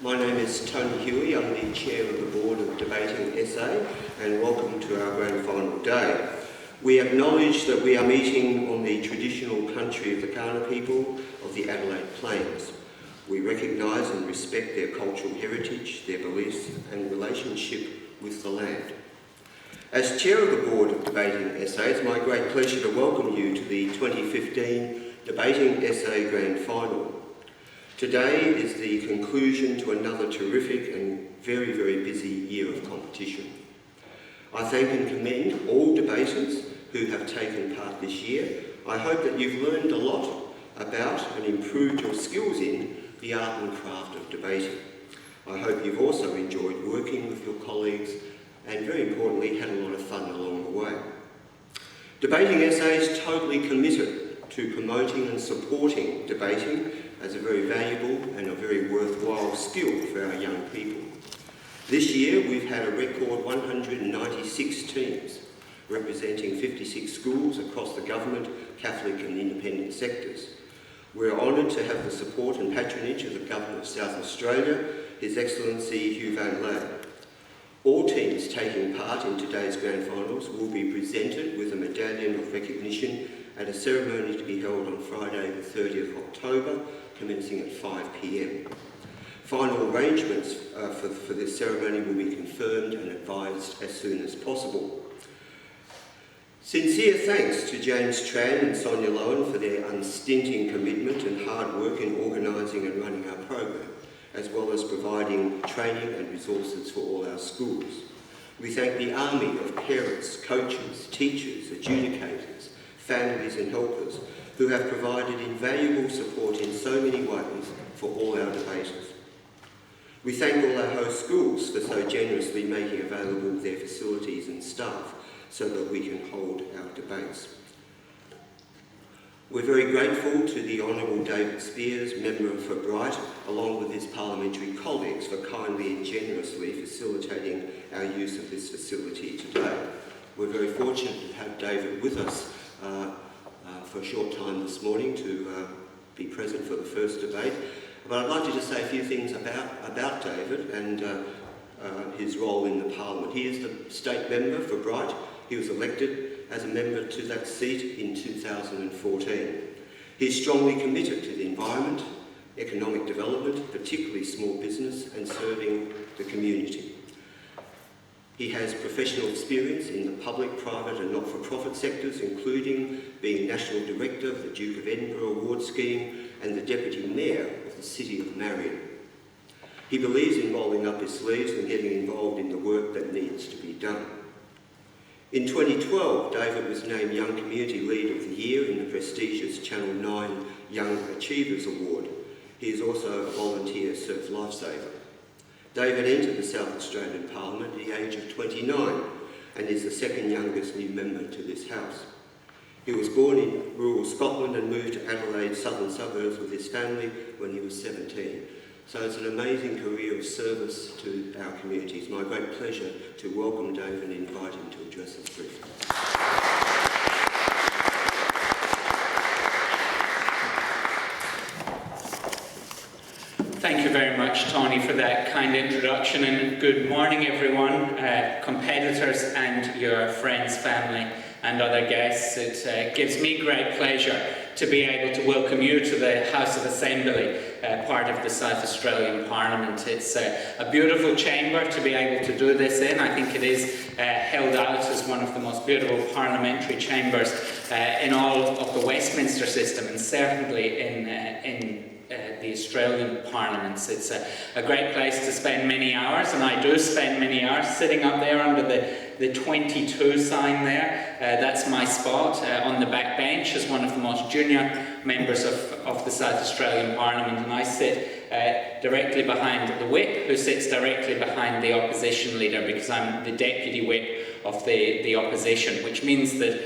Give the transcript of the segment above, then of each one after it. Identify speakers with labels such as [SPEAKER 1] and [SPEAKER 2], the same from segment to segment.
[SPEAKER 1] My name is Tony Huey. I'm the Chair of the Board of Debating SA, and welcome to our Grand Final day. We acknowledge that we are meeting on the traditional country of the Kaurna people of the Adelaide Plains. We recognise and respect their cultural heritage, their beliefs and relationship with the land. As Chair of the Board of Debating SA, it's my great pleasure to welcome you to the 2015 Debating SA Grand Final. Today is the conclusion to another terrific and very, very busy year of competition. I thank and commend all debaters who have taken part this year. I hope that you've learned a lot about and improved your skills in the art and craft of debating. I hope you've also enjoyed working with your colleagues and, very importantly, had a lot of fun along the way. Debating SA is totally committed to promoting and supporting debating as a very valuable and a very worthwhile skill for our young people. This year we've had a record 196 teams representing 56 schools across the government, Catholic and independent sectors. We're honoured to have the support and patronage of the Governor of South Australia, His Excellency Hugh Van Laar. All teams taking part in today's Grand Finals will be presented with a medallion of recognition at a ceremony to be held on Friday the 30th of October, commencing at 5 p.m. Final arrangements for this ceremony will be confirmed and advised as soon as possible. Sincere thanks to James Tran and Sonia Lowen for their unstinting commitment and hard work in organising and running our program, as well as providing training and resources for all our schools. We thank the army of parents, coaches, teachers, adjudicators, families and helpers who have provided invaluable support in so many ways for all our debaters. We thank all our host schools for so generously making available their facilities and staff so that we can hold our debates. We're very grateful to the Honourable David Spears, Member for Bright, along with his parliamentary colleagues for kindly and generously facilitating our use of this facility today. We're very fortunate to have David with us for a short time this morning to be present for the first debate. But I'd like to just say a few things about David and his role in the Parliament. He is the state member for Bright. He was elected as a member to that seat in 2014. He's strongly committed to the environment, economic development, particularly small business, and serving the community. He has professional experience in the public, private and not-for-profit sectors, including being National Director of the Duke of Edinburgh Award Scheme and the Deputy Mayor of the City of Marion. He believes in rolling up his sleeves and getting involved in the work that needs to be done. In 2012, David was named Young Community Leader of the Year in the prestigious Channel 9 Young Achievers Award. He is also a volunteer surf lifesaver. David entered the South Australian Parliament at the age of 29 and is the second youngest new member to this House. He was born in rural Scotland and moved to Adelaide's southern suburbs with his family when he was 17. So it's an amazing career of service to our community. It's my great pleasure to welcome David and invite him to address us briefly.
[SPEAKER 2] Thank you very much, Tony, for that kind introduction, and good morning, everyone, competitors and your friends, family and other guests. It gives me great pleasure to be able to welcome you to the House of Assembly, part of the South Australian Parliament. It's a beautiful chamber to be able to do this in. I think it is held out as one of the most beautiful parliamentary chambers in all of the Westminster system, and certainly in the Australian parliaments. It's a great place to spend many hours, and I do spend many hours sitting up there under the 22 sign there. That's my spot on the back bench as one of the most junior members of the South Australian Parliament, and I sit directly behind the whip, who sits directly behind the opposition leader, because I'm the deputy whip of the opposition, which means that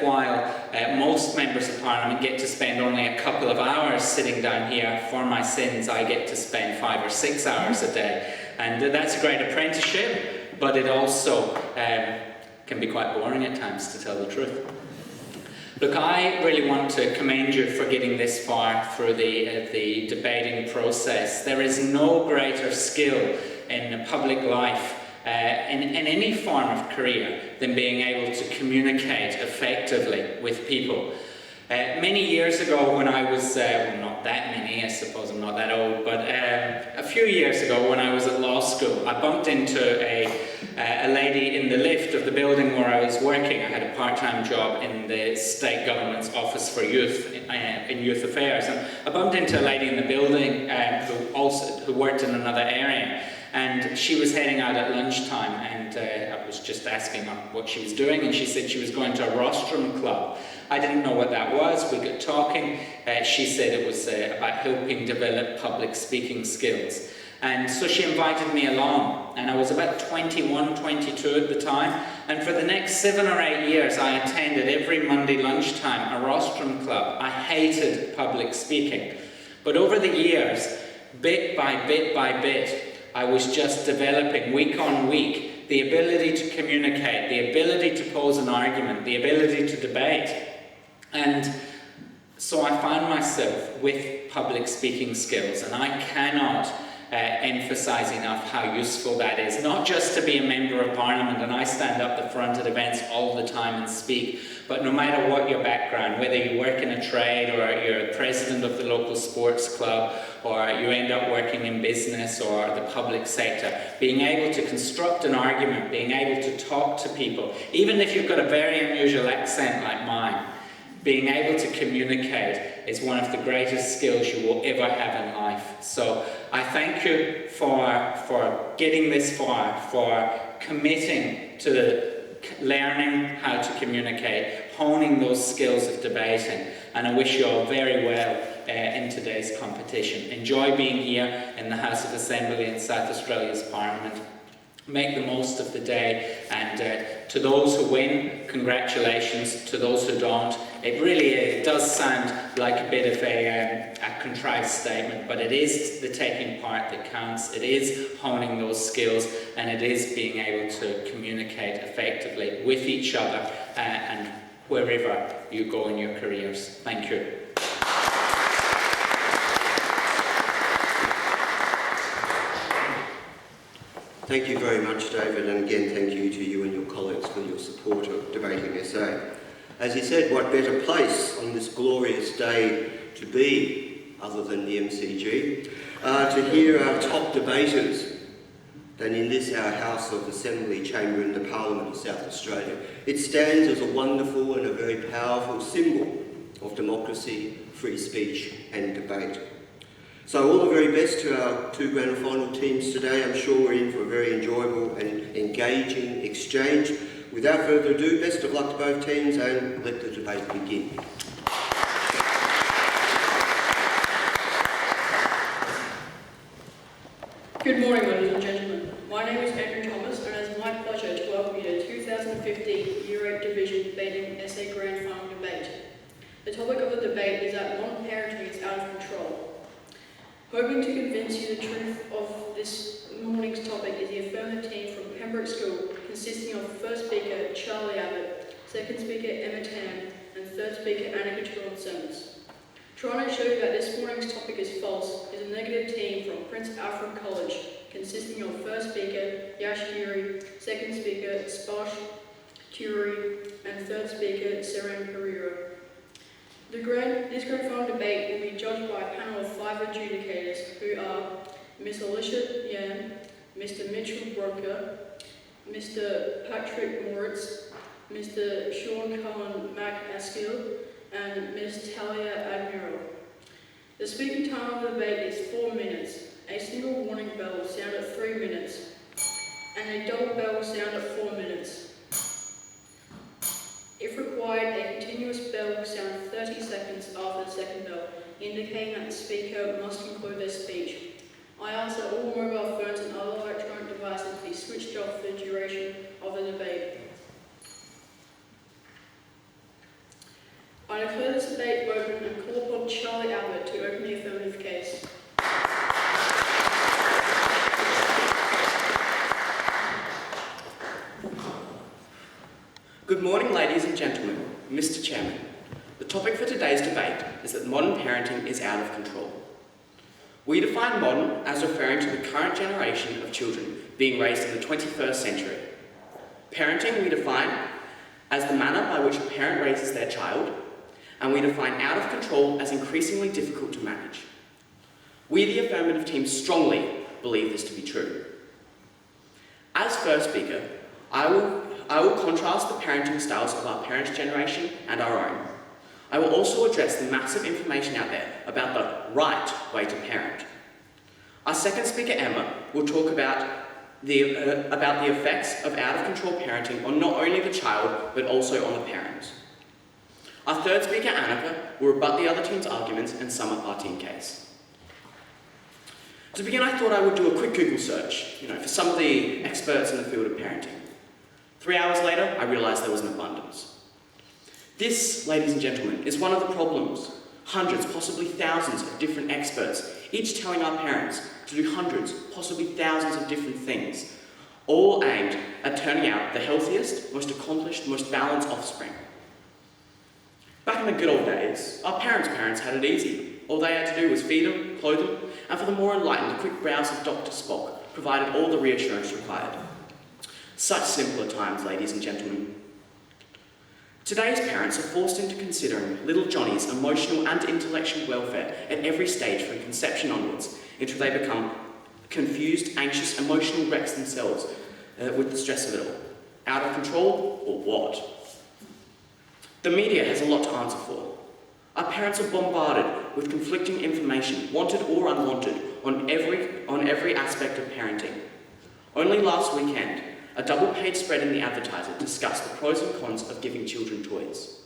[SPEAKER 2] while most members of Parliament get to spend only a couple of hours sitting down here, for my sins I get to spend 5 or 6 hours a day. And that's a great apprenticeship, but it also can be quite boring at times, to tell the truth. Look, I really want to commend you for getting this far through the debating process. There is no greater skill in public life, in any form of career, than being able to communicate effectively with people. Many years ago when I was, well, not that many, I suppose I'm not that old, but a few years ago when I was at law school, I bumped into a lady in the lift of the building where I was working. I had a part-time job in the state government's office for youth, in youth affairs, and I bumped into a lady in the building who worked in another area, and she was heading out at lunchtime, and I was just asking her what she was doing, and she said she was going to a rostrum club. I didn't know what that was. We got talking. She said it was about helping develop public speaking skills. And so she invited me along, and I was about 21, 22 at the time, and for the next 7 or 8 years I attended every Monday lunchtime a rostrum club. I hated public speaking, but over the years, bit by bit by bit, I was just developing week on week the ability to communicate, the ability to pose an argument, the ability to debate. And so I found myself with public speaking skills, and I cannot emphasise enough how useful that is. Not just to be a member of parliament, and I stand up the front at events all the time and speak, but no matter what your background, whether you work in a trade or you're president of the local sports club, or you end up working in business or the public sector, being able to construct an argument, being able to talk to people, even if you've got a very unusual accent like mine, being able to communicate is one of the greatest skills you will ever have in life. So I thank you for getting this far, for committing to learning how to communicate, honing those skills of debating, and I wish you all very well in today's competition. Enjoy being here in the House of Assembly in South Australia's Parliament. Make the most of the day, and to those who win, congratulations. To those who don't, it does sound like a bit of a contrived statement, but it is the taking part that counts. It is honing those skills, and it is being able to communicate effectively with each other and wherever you go in your careers. Thank you.
[SPEAKER 1] Thank you very much, David, and again thank you to you and your colleagues for your support of Debating SA. As he said, what better place on this glorious day to be, other than the MCG, to hear our top debaters than in this, our House of Assembly chamber in the Parliament of South Australia. It stands as a wonderful and a very powerful symbol of democracy, free speech and debate. So all the very best to our two grand final teams today. I'm sure we're in for a very enjoyable and engaging exchange. Without further ado, best of luck to both teams, and let the debate begin.
[SPEAKER 3] Good morning, ladies and gentlemen. My name is Andrew Thomas, and it is my pleasure to welcome you to 2015 Year 8 Division Debating SA Grand Final Debate. The topic of the debate is that non-parenting is out of control. Hoping to convince you the truth of this morning's topic is the affirmative team from Pembroke School, consisting of first speaker Charlie Abbott, second speaker Emma Tam, and third speaker Annika Simmons. Trying to show you that this morning's topic is false is a negative team from Prince Alfred College, consisting of first speaker Yash Yuri, second speaker Spash Turi, and third speaker Seren Pereira. This grand final debate will be judged by a panel of 5 adjudicators who are Ms. Alicia Yan, Mr. Mitchell Broker, Mr. Patrick Moritz, Mr. Sean Cohen McAskill, and Ms. Talia Admiral. The speaking time of the debate is 4 minutes. A single warning bell will sound at 3 minutes, and a double bell will sound at 4 minutes. If required, a continuous bell will sound 30 seconds after the second bell, indicating that the speaker must conclude their speech. I ask that all mobile phones and other electronic devices be switched off for the duration of the debate. I declare this debate open and call upon Charlie Abbott to open the affirmative case.
[SPEAKER 4] Good morning, ladies and gentlemen. Mr. Chairman, topic for today's debate is that modern parenting is out of control. We define modern as referring to the current generation of children being raised in the 21st century. Parenting we define as the manner by which a parent raises their child, and we define out of control as increasingly difficult to manage. We, the affirmative team, strongly believe this to be true. As first speaker, I will contrast the parenting styles of our parents' generation and our own. I will also address the massive information out there about the right way to parent. Our second speaker, Emma, will talk about the effects of out-of-control parenting on not only the child, but also on the parents. Our third speaker, Annika, will rebut the other team's arguments and sum up our team case. To begin, I thought I would do a quick Google search, for some of the experts in the field of parenting. 3 hours later, I realised there was an abundance. This, ladies and gentlemen, is one of the problems. Hundreds, possibly thousands of different experts, each telling our parents to do hundreds, possibly thousands of different things, all aimed at turning out the healthiest, most accomplished, most balanced offspring. Back in the good old days, our parents' had it easy. All they had to do was feed them, clothe them, and for the more enlightened, a quick browse of Dr. Spock provided all the reassurance required. Such simpler times, ladies and gentlemen. Today's parents are forced into considering little Johnny's emotional and intellectual welfare at every stage from conception onwards, until they become confused, anxious, emotional wrecks themselves with the stress of it all. Out of control, or what? The media has a lot to answer for. Our parents are bombarded with conflicting information, wanted or unwanted, on every aspect of parenting. Only last weekend, a double-page spread in the Advertiser discussed the pros and cons of giving children toys.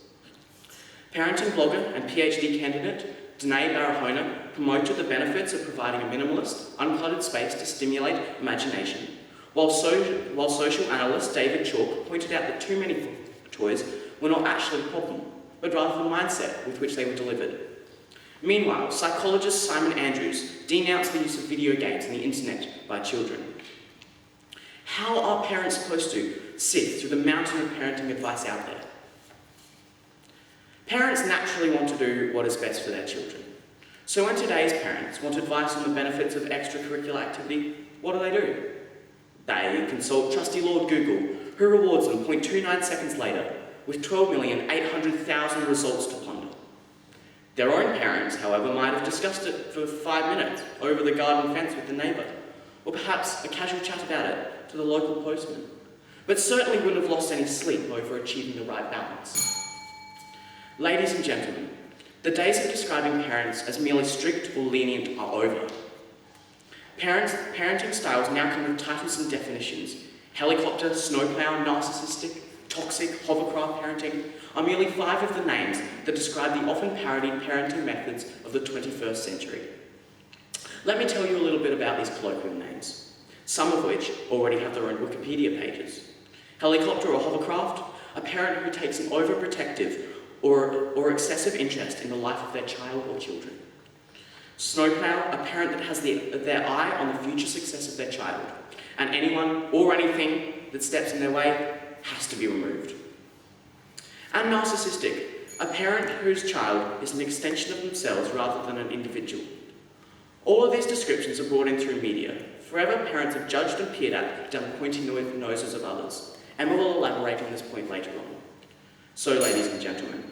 [SPEAKER 4] Parenting blogger and PhD candidate Danae Barahona promoted the benefits of providing a minimalist, uncluttered space to stimulate imagination, while social analyst David Chalk pointed out that too many toys were not actually the problem, but rather the mindset with which they were delivered. Meanwhile, psychologist Simon Andrews denounced the use of video games and the internet by children. How are parents supposed to sift through the mountain of parenting advice out there? Parents naturally want to do what is best for their children. So when today's parents want advice on the benefits of extracurricular activity, what do? They consult trusty Lord Google, who rewards them 0.29 seconds later with 12,800,000 results to ponder. Their own parents, however, might have discussed it for 5 minutes over the garden fence with the neighbour, or perhaps a casual chat about it to the local postman, but certainly wouldn't have lost any sleep over achieving the right balance. Ladies and gentlemen, the days of describing parents as merely strict or lenient are over. Parenting styles now come with titles and definitions. Helicopter, snowplow, narcissistic, toxic, hovercraft parenting are merely 5 of the names that describe the often parodied parenting methods of the 21st century. Let me tell you a little bit about these colloquial names, some of which already have their own Wikipedia pages. Helicopter or hovercraft, a parent who takes an overprotective or excessive interest in the life of their child or children. Snowplow, a parent that has their eye on the future success of their child, and anyone or anything that steps in their way has to be removed. And narcissistic, a parent whose child is an extension of themselves rather than an individual. All of these descriptions are brought in through media. Forever, parents are judged and peered at down the pointy noses of others. Emma will elaborate on this point later on. So, ladies and gentlemen,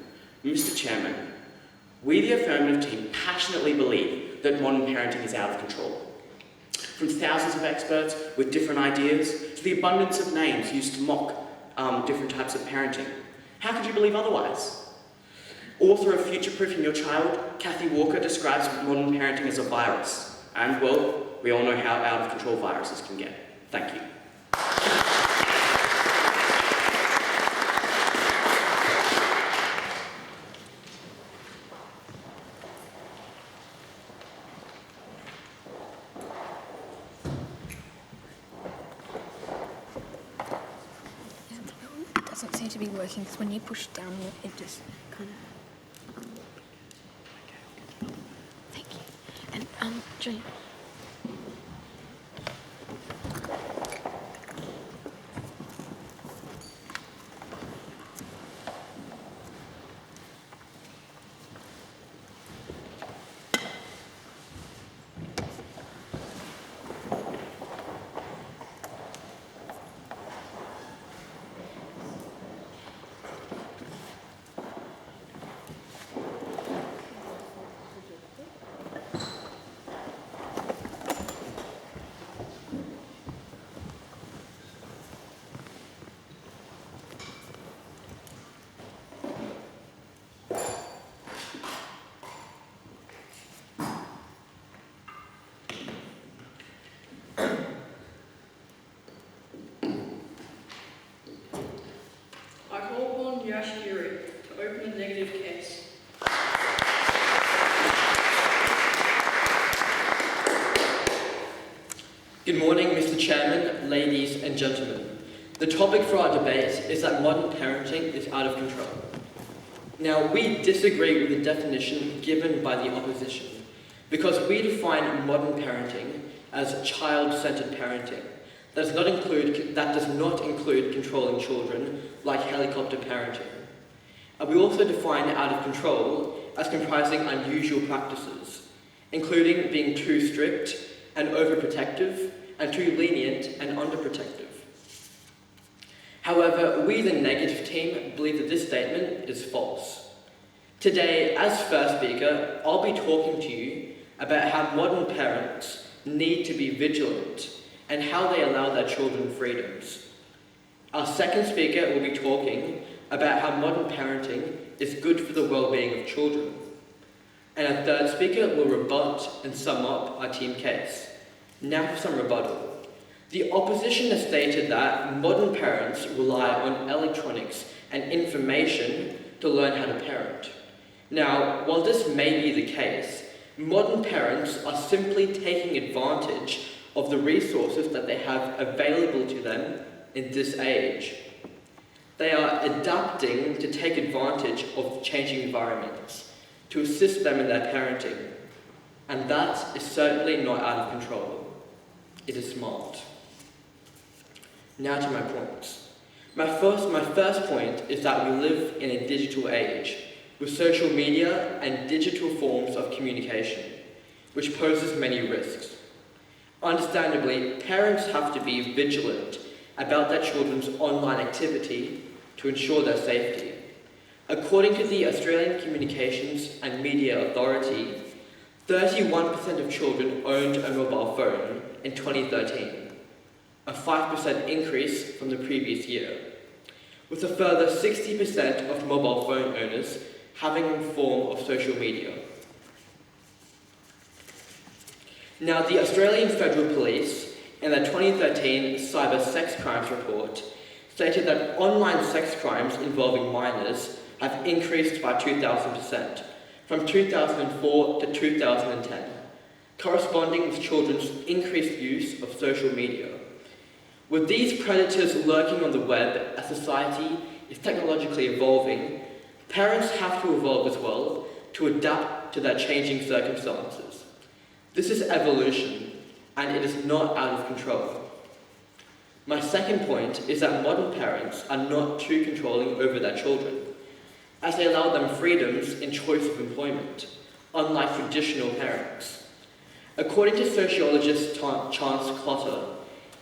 [SPEAKER 4] Mr. Chairman, we, the affirmative team, passionately believe that modern parenting is out of control. From thousands of experts with different ideas to the abundance of names used to mock different types of parenting. How could you believe otherwise? Author of Future-Proofing Your Child, Kathy Walker describes modern parenting as a virus. And, well, we all know how out of control viruses can get. Thank you.
[SPEAKER 5] It doesn't seem to be working because when you push down, it just kind of... Thank you. And, Jane.
[SPEAKER 3] Yash Yuri to open the negative case.
[SPEAKER 6] Good morning, Mr. Chairman, ladies and gentlemen. The topic for our debate is that modern parenting is out of control. Now, we disagree with the definition given by the opposition because we define modern parenting as child-centered parenting that does not include controlling children like helicopter parenting. And we also define out of control as comprising unusual practices, including being too strict and overprotective, and too lenient and underprotective. However, we, the negative team, believe that this statement is false. Today, as first speaker, I'll be talking to you about how modern parents need to be vigilant and how they allow their children freedoms. Our second speaker will be talking about how modern parenting is good for the well-being of children. And our third speaker will rebut and sum up our team case. Now for some rebuttal. The opposition has stated that modern parents rely on electronics and information to learn how to parent. Now, while this may be the case, modern parents are simply taking advantage of the resources that they have available to them in this age. They are adapting to take advantage of changing environments, to assist them in their parenting. And that is certainly not out of control. It is smart. Now to my points. My first point is that we live in a digital age with social media and digital forms of communication, which poses many risks. Understandably, parents have to be vigilant about their children's online activity to ensure their safety. According to the Australian Communications and Media Authority, 31% of children owned a mobile phone in 2013, a 5% increase from the previous year, with a further 60% of mobile phone owners having a form of social media. Now, the Australian Federal Police, in their 2013 Cyber Sex Crimes Report, stated that online sex crimes involving minors have increased by 2,000%, from 2004 to 2010, corresponding with children's increased use of social media. With these predators lurking on the web as society is technologically evolving, parents have to evolve as well to adapt to their changing circumstances. This is evolution, and it is not out of control. My second point is that modern parents are not too controlling over their children, as they allow them freedoms in choice of employment, unlike traditional parents. According to sociologist Chance Clotter,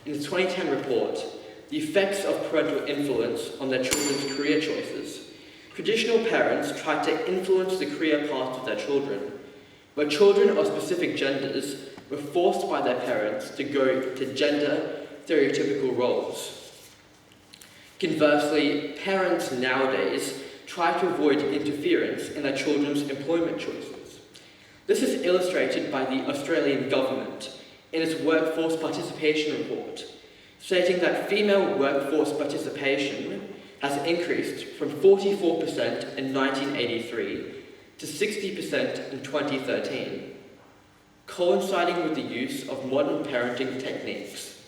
[SPEAKER 6] in his 2010 report, The Effects of Parental Influence on Their Children's Career Choices, traditional parents try to influence the career paths of their children, where children of specific genders were forced by their parents to go to gender stereotypical roles. Conversely, parents nowadays try to avoid interference in their children's employment choices. This is illustrated by the Australian government in its Workforce Participation Report, stating that female workforce participation has increased from 44% in 1983 to 60% in 2013, coinciding with the use of modern parenting techniques.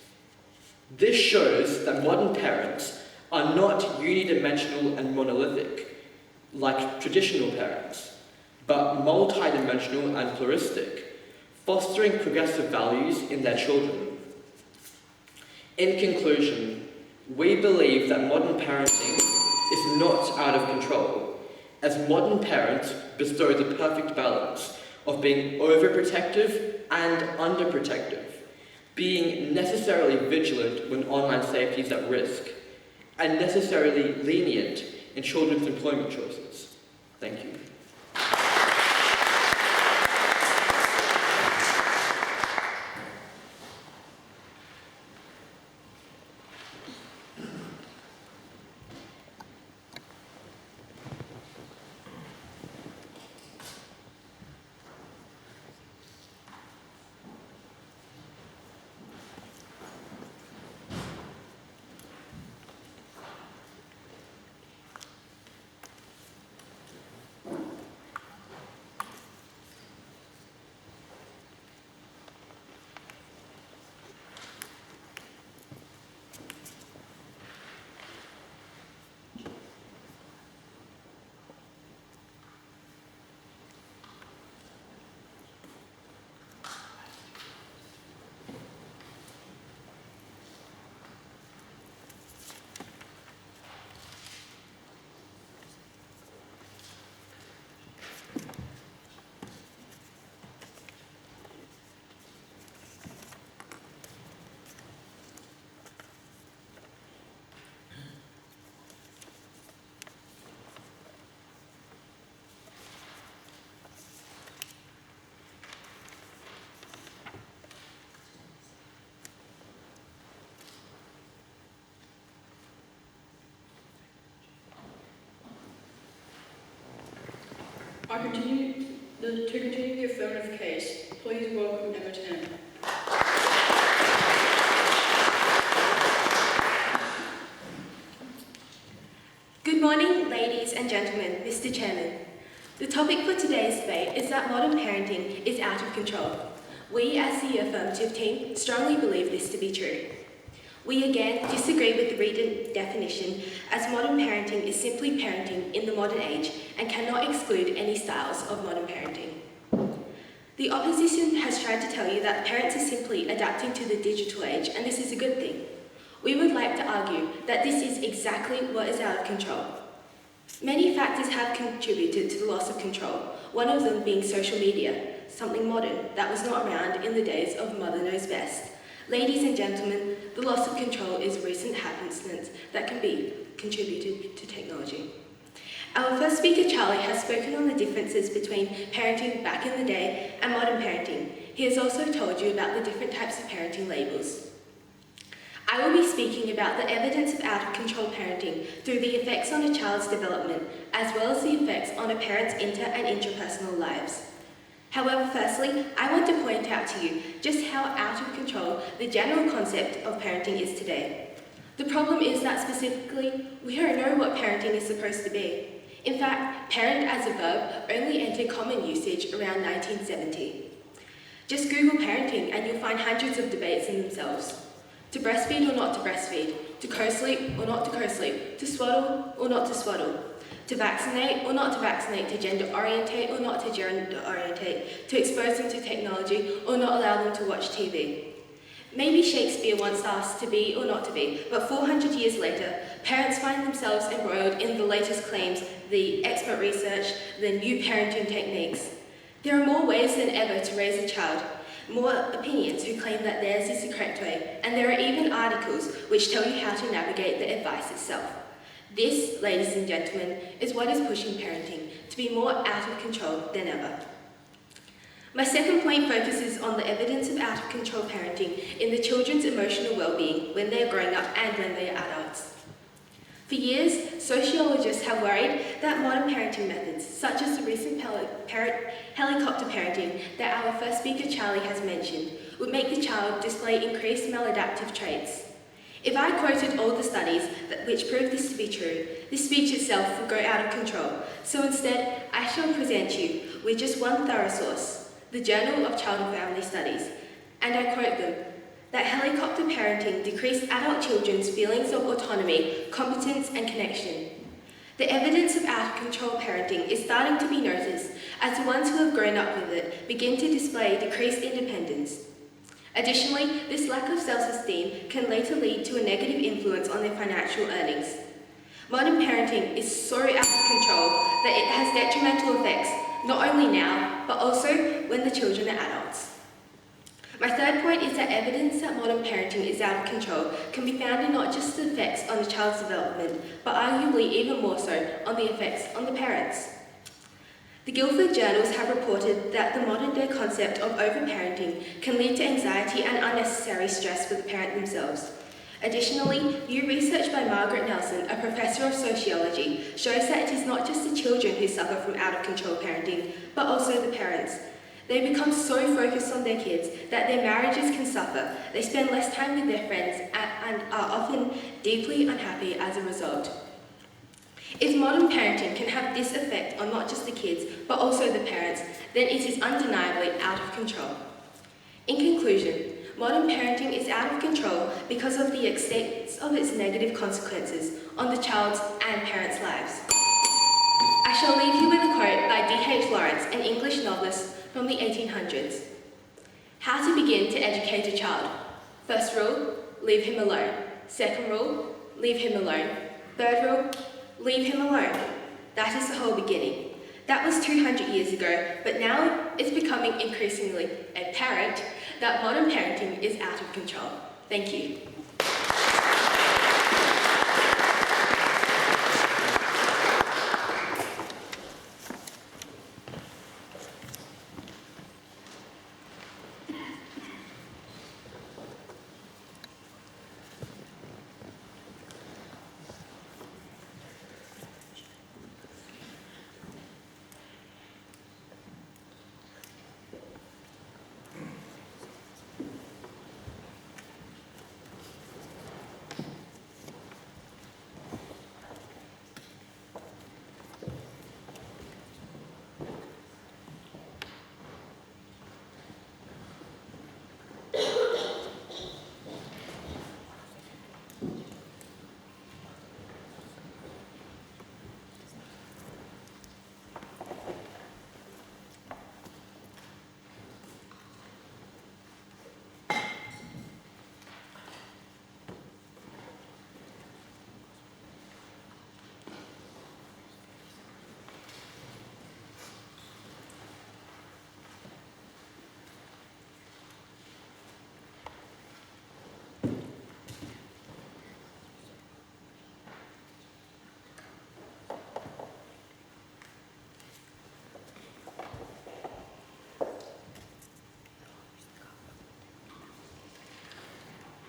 [SPEAKER 6] This shows that modern parents are not unidimensional and monolithic, like traditional parents, but multidimensional and pluralistic, fostering progressive values in their children. In conclusion, we believe that modern parenting is not out of control, as modern parents bestow the perfect balance of being overprotective and underprotective, being necessarily vigilant when online safety is at risk, and necessarily lenient in children's employment choices. Thank you.
[SPEAKER 3] To continue the affirmative case, please welcome Emma Tam.
[SPEAKER 7] Good morning, ladies and gentlemen, Mr. Chairman. The topic for today's debate is that modern parenting is out of control. We, as the affirmative team, strongly believe this to be true. We again disagree with the written definition, as modern parenting is simply parenting in the modern age and cannot exclude any styles of modern parenting. The opposition has tried to tell you that parents are simply adapting to the digital age, and this is a good thing. We would like to argue that this is exactly what is out of control. Many factors have contributed to the loss of control, one of them being social media, something modern that was not around in the days of Mother Knows Best. Ladies and gentlemen, the loss of control is a recent happenstance that can be contributed to technology. Our first speaker, Charlie, has spoken on the differences between parenting back in the day and modern parenting. He has also told you about the different types of parenting labels. I will be speaking about the evidence of out-of-control parenting through the effects on a child's development, as well as the effects on a parent's inter- and intrapersonal lives. However, firstly, I want to point out to you just how out of control the general concept of parenting is today. The problem is that specifically, we don't know what parenting is supposed to be. In fact, parent as a verb only entered common usage around 1970. Just Google parenting and you'll find hundreds of debates in themselves. To breastfeed or not to breastfeed, to co-sleep or not to co-sleep, to swaddle or not to swaddle, to vaccinate or not to vaccinate, to gender orientate or not to gender orientate, to expose them to technology or not allow them to watch TV. Maybe Shakespeare once asked to be or not to be, but 400 years later, parents find themselves embroiled in the latest claims, the expert research, the new parenting techniques. There are more ways than ever to raise a child, more opinions who claim that theirs is the correct way, and there are even articles which tell you how to navigate the advice itself. This, ladies and gentlemen, is what is pushing parenting to be more out of control than ever. My second point focuses on the evidence of out-of-control parenting in the children's emotional well-being when they are growing up and when they are adults. For years, sociologists have worried that modern parenting methods, such as the recent helicopter parenting that our first speaker Charlie has mentioned, would make the child display increased maladaptive traits. If I quoted all the studies which prove this to be true, this speech itself would go out of control. So instead, I shall present you with just one thorough source, the Journal of Child and Family Studies, and I quote them, that helicopter parenting decreased adult children's feelings of autonomy, competence and connection. The evidence of out-of-control parenting is starting to be noticed as the ones who have grown up with it begin to display decreased independence. Additionally, this lack of self-esteem can later lead to a negative influence on their financial earnings. Modern parenting is so out of control that it has detrimental effects, not only now, but also when the children are adults. My third point is that evidence that modern parenting is out of control can be found in not just the effects on the child's development, but arguably even more so on the effects on the parents. The Guildford journals have reported that the modern-day concept of overparenting can lead to anxiety and unnecessary stress for the parent themselves. Additionally, new research by Margaret Nelson, a professor of sociology, shows that it is not just the children who suffer from out-of-control parenting, but also the parents. They become so focused on their kids that their marriages can suffer. They spend less time with their friends and are often deeply unhappy as a result. If modern parenting can have this effect on not just the kids, but also the parents, then it is undeniably out of control. In conclusion, modern parenting is out of control because of the extent of its negative consequences on the child's and parents' lives. I shall leave you with a quote by D.H. Lawrence, an English novelist from the 1800s. How to begin to educate a child. First rule, leave him alone. Second rule, leave him alone. Third rule, leave him alone. That is the whole beginning. That was 200 years ago, but now it's becoming increasingly apparent that modern parenting is out of control. Thank you.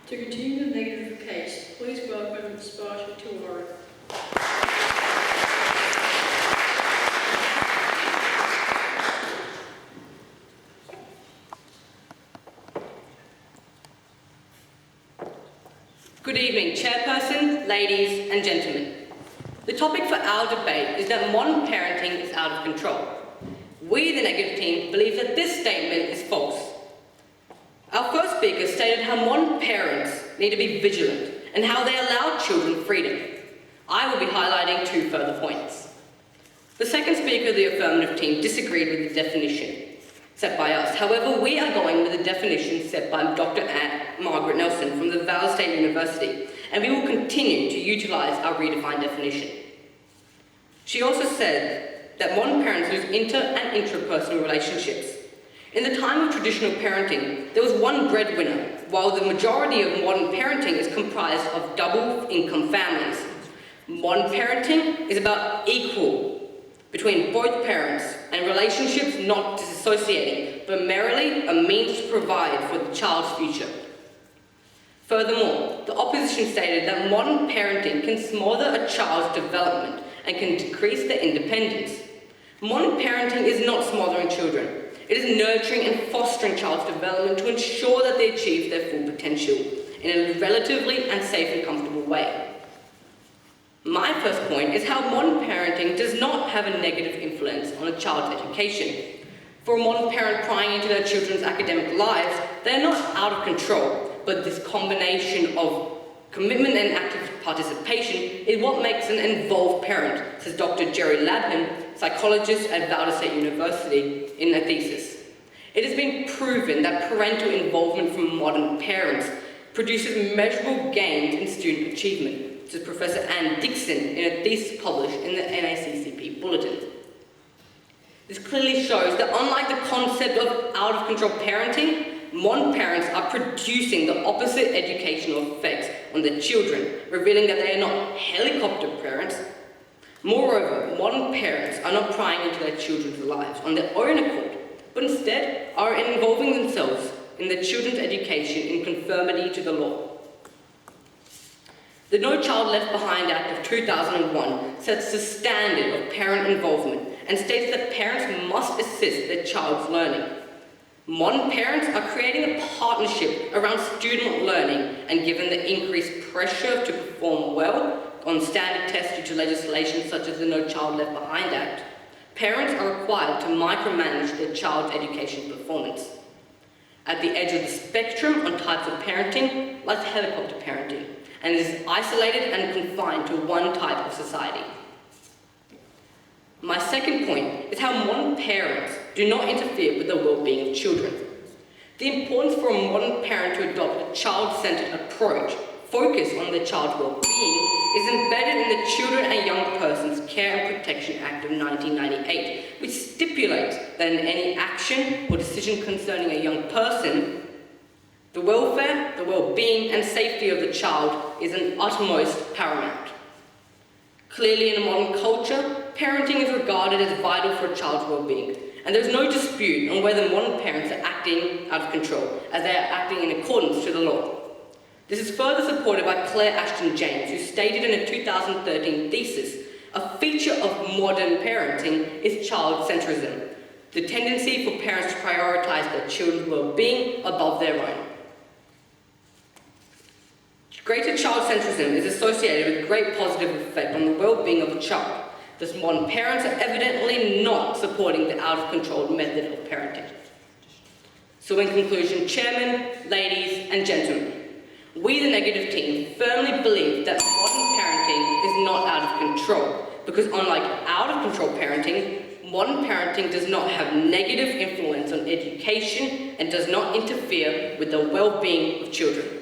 [SPEAKER 3] To continue the negative case, please welcome Sparta Tuara.
[SPEAKER 8] Good evening, Chairperson, ladies and gentlemen. The topic for our debate is that modern parenting is out of control. We, the negative team, believe that this statement is false. Our first speaker stated how modern parents need to be vigilant and how they allow children freedom. I will be highlighting two further points. The second speaker of the affirmative team disagreed with the definition set by us. However, we are going with the definition set by Dr. Margaret Nelson from the Val State University, and we will continue to utilise our redefined definition. She also said that modern parents lose inter- and intrapersonal relationships. In the time of traditional parenting, there was one breadwinner, while the majority of modern parenting is comprised of double-income families. Modern parenting is about equal between both parents and relationships not disassociating, but merely a means to provide for the child's future. Furthermore, the opposition stated that modern parenting can smother a child's development and can decrease their independence. Modern parenting is not smothering children. It is nurturing and fostering child's development to ensure that they achieve their full potential in a relatively and safe and comfortable way. My first point is how modern parenting does not have a negative influence on a child's education. For a modern parent prying into their children's academic lives, they are not out of control, but this combination of commitment and active participation is what makes an involved parent, says Dr. Jerry Labham, psychologist at Val State University, in a thesis. It has been proven that parental involvement from modern parents produces measurable gains in student achievement, says Professor Ann Dixon in a thesis published in the NACCP Bulletin. This clearly shows that unlike the concept of out-of-control parenting, modern parents are producing the opposite educational effects on their children, revealing that they are not helicopter parents. Moreover, modern parents are not prying into their children's lives on their own accord, but instead are involving themselves in their children's education in conformity to the law. The No Child Left Behind Act of 2001 sets the standard of parent involvement and states that parents must assist their child's learning. Modern parents are creating a partnership around student learning, and given the increased pressure to perform well on standard tests due to legislation such as the No Child Left Behind Act, parents are required to micromanage their child's education performance. At the edge of the spectrum on types of parenting lies helicopter parenting, and it is isolated and confined to one type of society. My second point is how modern parents do not interfere with the well-being of children. The importance for a modern parent to adopt a child-centered approach focused on the child's well-being is embedded in the Children and Young Persons Care and Protection Act of 1998, which stipulates that in any action or decision concerning a young person, the welfare, the well-being and safety of the child is an utmost paramount. Clearly, in a modern culture, parenting is regarded as vital for a child's well-being, and there is no dispute on whether modern parents are acting out of control, as they are acting in accordance to the law. This is further supported by Claire Ashton James, who stated in a 2013 thesis, a feature of modern parenting is child-centrism, the tendency for parents to prioritise their children's well-being above their own. Greater child-centrism is associated with great positive effect on the well-being of a child. Thus, modern parents are evidently not supporting the out-of-control method of parenting. So in conclusion, Chairman, ladies and gentlemen, we, the negative team, firmly believe that modern parenting is not out of control, because unlike out-of-control parenting, modern parenting does not have negative influence on education and does not interfere with the well-being of children.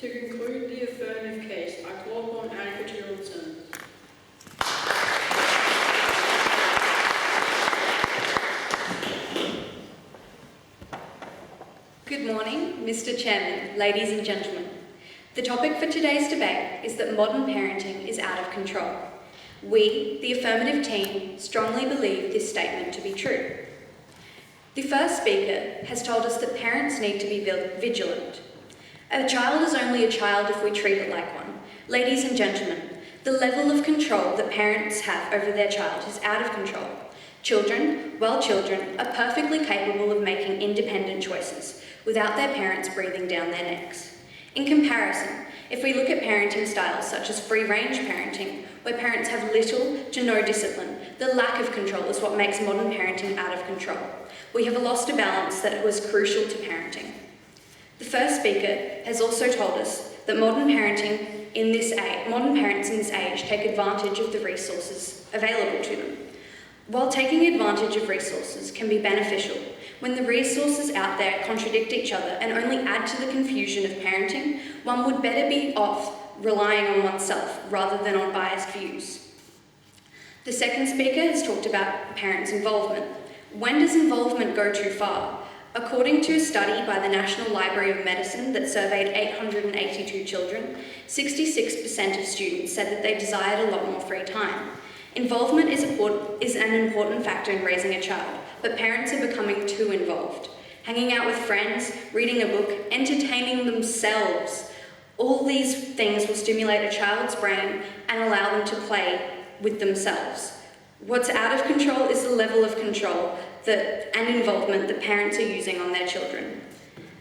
[SPEAKER 3] To conclude the affirmative case, I call upon Alfred to return.
[SPEAKER 9] Good morning, Mr. Chairman, ladies and gentlemen. The topic for today's debate is that modern parenting is out of control. We, the affirmative team, strongly believe this statement to be true. The first speaker has told us that parents need to be vigilant. A child is only a child if we treat it like one. Ladies and gentlemen, the level of control that parents have over their child is out of control. Children are perfectly capable of making independent choices without their parents breathing down their necks. In comparison, if we look at parenting styles such as free-range parenting, where parents have little to no discipline, the lack of control is what makes modern parenting out of control. We have lost a balance that was crucial to parenting. The first speaker has also told us that modern parents in this age take advantage of the resources available to them. While taking advantage of resources can be beneficial, when the resources out there contradict each other and only add to the confusion of parenting, one would better be off relying on oneself rather than on biased views. The second speaker has talked about parents' involvement. When does involvement go too far? According to a study by the National Library of Medicine that surveyed 882 children, 66% of students said that they desired a lot more free time. Involvement is an important factor in raising a child, but parents are becoming too involved. Hanging out with friends, reading a book, entertaining themselves. All these things will stimulate a child's brain and allow them to play with themselves. What's out of control is the level of control and involvement that parents are using on their children.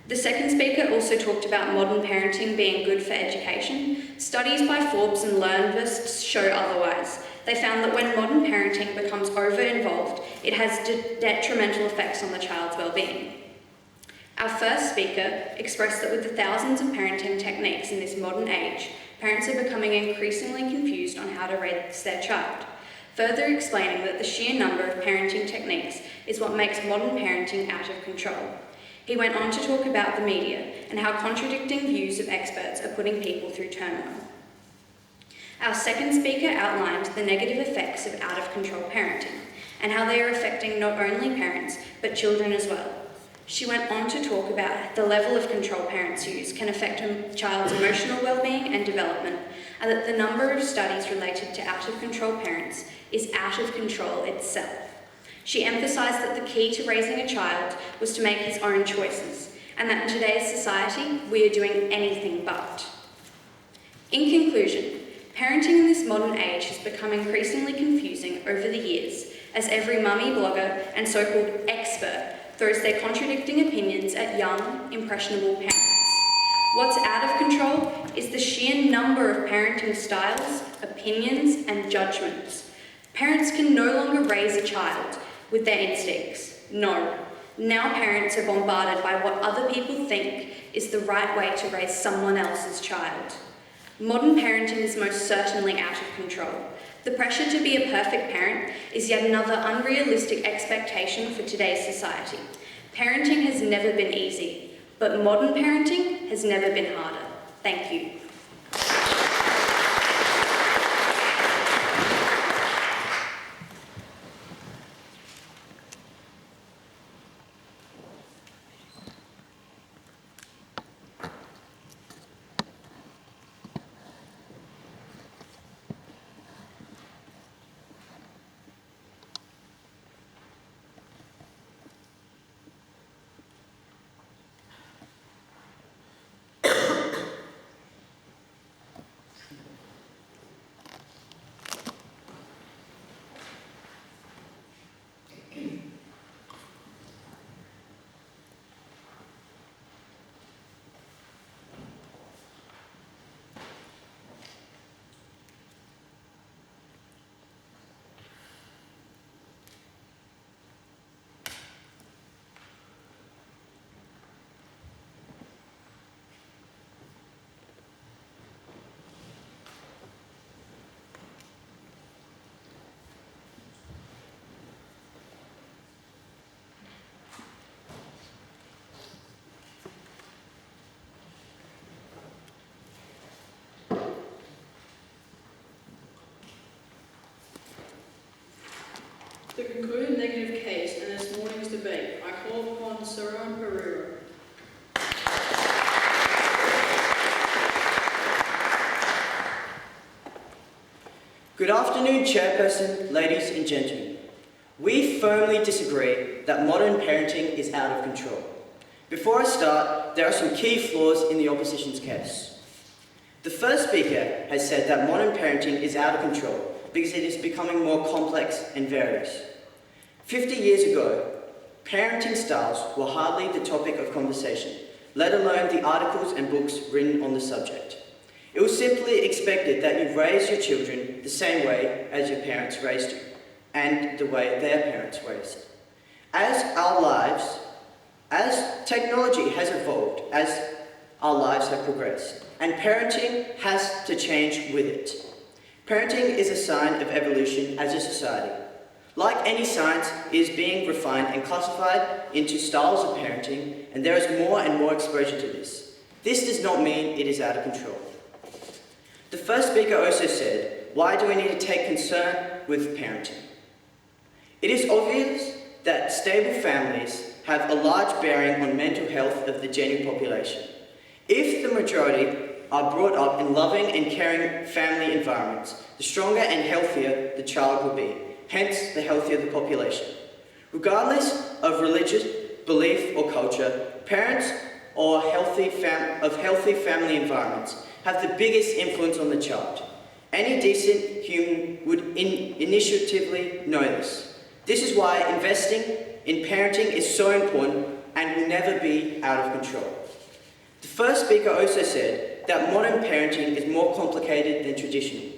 [SPEAKER 9] The second speaker also talked about modern parenting being good for education. Studies by Forbes and LearnVest show otherwise. They found that when modern parenting becomes over-involved, it has detrimental effects on the child's well-being. Our first speaker expressed that with the thousands of parenting techniques in this modern age, parents are becoming increasingly confused on how to raise their child, further explaining that the sheer number of parenting techniques is what makes modern parenting out of control. He went on to talk about the media and how contradicting views of experts are putting people through turmoil. Our second speaker outlined the negative effects of out-of-control parenting and how they are affecting not only parents, but children as well. She went on to talk about the level of control parents use can affect a child's emotional well-being and development, and that the number of studies related to out-of-control parents is out of control itself. She emphasised that the key to raising a child was to make his own choices, and that in today's society, we are doing anything but. In conclusion, parenting in this modern age has become increasingly confusing over the years, as every mummy blogger and so-called expert throws their contradicting opinions at young, impressionable parents. What's out of control is the sheer number of parenting styles, opinions, and judgments. Parents can no longer raise a child with their instincts. No. Now parents are bombarded by what other people think is the right way to raise someone else's child. Modern parenting is most certainly out of control. The pressure to be a perfect parent is yet another unrealistic expectation for today's society. Parenting has never been easy, but modern parenting has never been harder. Thank you.
[SPEAKER 3] To conclude a negative case in this morning's debate, I call upon Saran Pereira.
[SPEAKER 10] Good afternoon, Chairperson, ladies and gentlemen. We firmly disagree that modern parenting is out of control. Before I start, there are some key flaws in the opposition's case. The first speaker has said that modern parenting is out of control because it is becoming more complex and various. 50 years ago, parenting styles were hardly the topic of conversation, let alone the articles and books written on the subject. It was simply expected that you raise your children the same way as your parents raised you, and the way their parents raised. As technology has evolved, as our lives have progressed, and parenting has to change with it. Parenting is a sign of evolution as a society. Like any science, it is being refined and classified into styles of parenting, and there is more and more exposure to this. This does not mean it is out of control. The first speaker also said, why do we need to take concern with parenting? It is obvious that stable families have a large bearing on mental health of the general population. If the majority are brought up in loving and caring family environments, the stronger and healthier the child will be, hence the healthier the population. Regardless of religious belief or culture, parents of healthy family environments have the biggest influence on the child. Any decent human would initiatively know this. This is why investing in parenting is so important and will never be out of control. The first speaker also said that modern parenting is more complicated than traditional.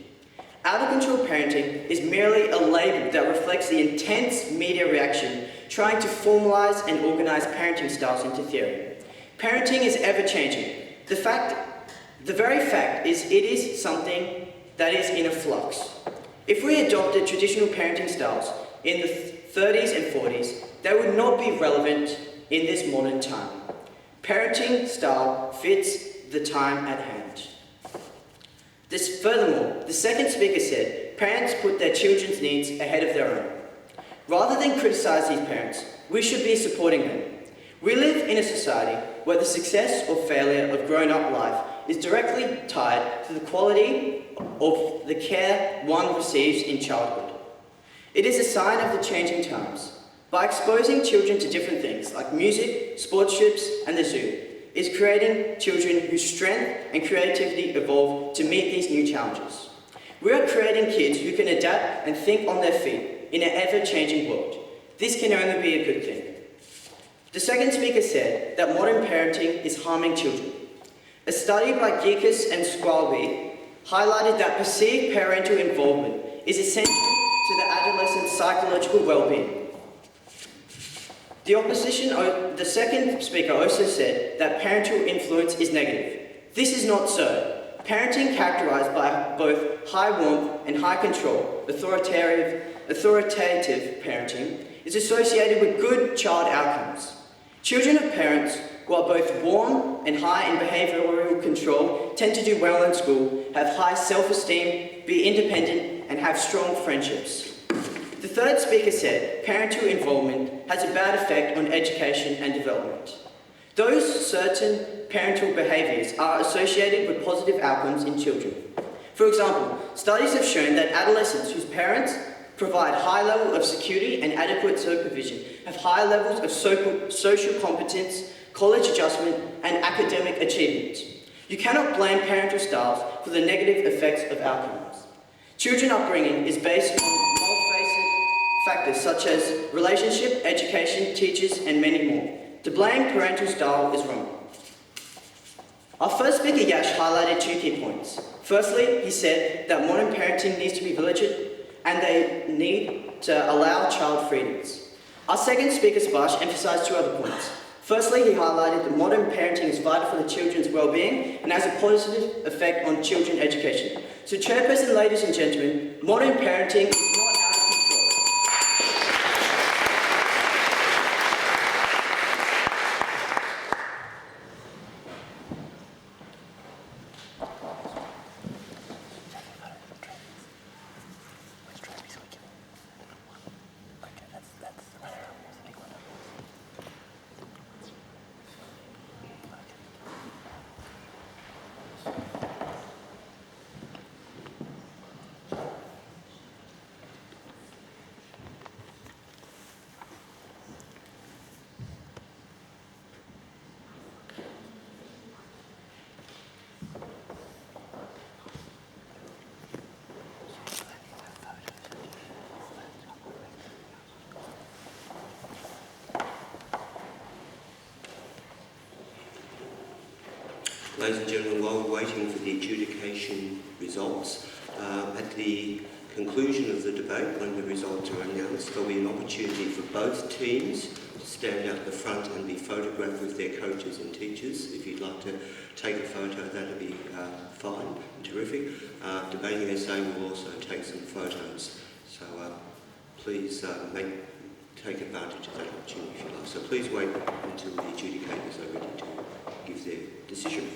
[SPEAKER 10] Out of control parenting is merely a label that reflects the intense media reaction trying to formalize and organize parenting styles into theory. Parenting is ever-changing. The very fact is it is something that is in a flux. If we adopted traditional parenting styles in the 30s and 40s, they would not be relevant in this modern time. Parenting style fits the time at hand. Furthermore, the second speaker said parents put their children's needs ahead of their own. Rather than criticize these parents, we should be supporting them. We live in a society where the success or failure of grown-up life is directly tied to the quality of the care one receives in childhood. It is a sign of the changing times. By exposing children to different things like music, sports trips, and the zoo, is creating children whose strength and creativity evolve to meet these new challenges. We are creating kids who can adapt and think on their feet in an ever-changing world. This can only be a good thing. The second speaker said that modern parenting is harming children. A study by Geekus and Squalby highlighted that perceived parental involvement is essential to the adolescent's psychological well-being. The second speaker also said that parental influence is negative. This is not so. Parenting characterized by both high warmth and high control, authoritative parenting, is associated with good child outcomes. Children of parents who are both warm and high in behavioral control tend to do well in school, have high self-esteem, be independent, and have strong friendships. The third speaker said parental involvement has a bad effect on education and development. Those certain parental behaviours are associated with positive outcomes in children. For example, studies have shown that adolescents whose parents provide high level of security and adequate supervision have high levels of social competence, college adjustment, and academic achievement. You cannot blame parental styles for the negative effects of outcomes. Children upbringing is based on multifaceted factors such as relationship, education, teachers, and many more. To blame parental style is wrong. Our first speaker, Yash, highlighted two key points. Firstly, he said that modern parenting needs to be vigilant and they need to allow child freedoms. Our second speaker, Subhash, emphasised two other points. Firstly, he highlighted that modern parenting is vital for the children's well-being and has a positive effect on children's education. So, Chairperson, ladies and gentlemen, modern parenting is not out of control.
[SPEAKER 1] Ladies and gentlemen, while we're waiting for the adjudication results, at the conclusion of the debate, when the results are announced, there'll be an opportunity for both teams to stand out the front and be photographed with their coaches and teachers. If you'd like to take a photo, that'd be fine and terrific. Debating SA will also take some photos, so please take advantage of that opportunity if you like. So please wait until the adjudicators are ready to give their decision.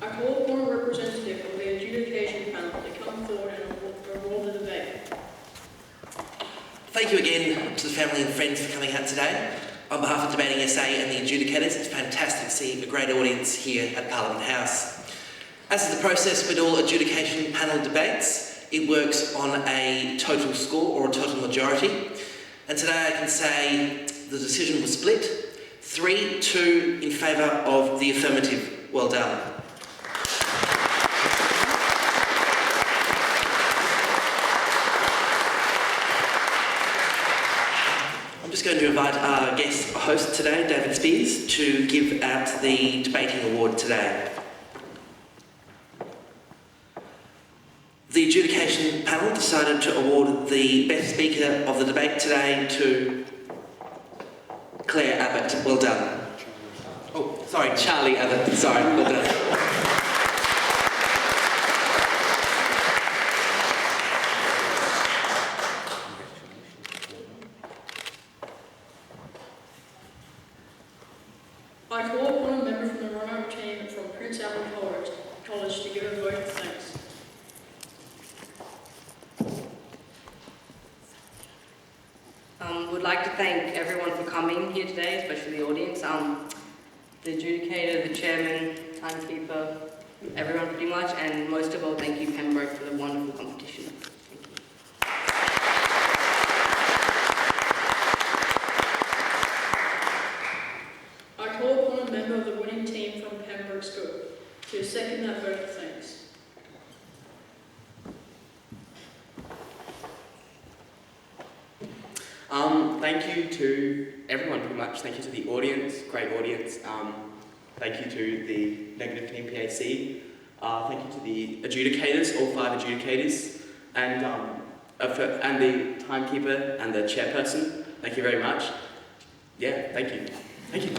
[SPEAKER 3] I call upon a representative of the adjudication panel to come forward and award the debate.
[SPEAKER 11] Thank you again to the family and friends for coming out today. On behalf of Debating SA and the adjudicators, it's fantastic to see a great audience here at Parliament House. As is the process with all adjudication panel debates, it works on a total score or a total majority. And today I can say the decision was split, 3-2 in favour of the affirmative. Well done. invite our guest host today, David Spears, to give out the debating award today. The adjudication panel decided to award the best speaker of the debate today to Claire Abbott. Well done. Oh, sorry, Charlie Abbott. Sorry, well done.
[SPEAKER 3] I call upon a member from the run-up team from Prince Alfred College to give a vote of thanks.
[SPEAKER 8] Would like to thank everyone for coming here today, especially the audience. The adjudicator, the chairman, timekeeper, everyone pretty much, and most of all, thank you Pembroke for the wonderful competition. Thank you.
[SPEAKER 3] I call upon a member of the winning team from Pembroke School to second that vote of thanks.
[SPEAKER 4] Thank you to everyone pretty much. Thank you to the audience, great audience. Thank you to the negative team PAC. Thank you to the adjudicators, all 5 adjudicators, and the timekeeper and the chairperson. Thank you very much. Yeah, thank you. Thank you.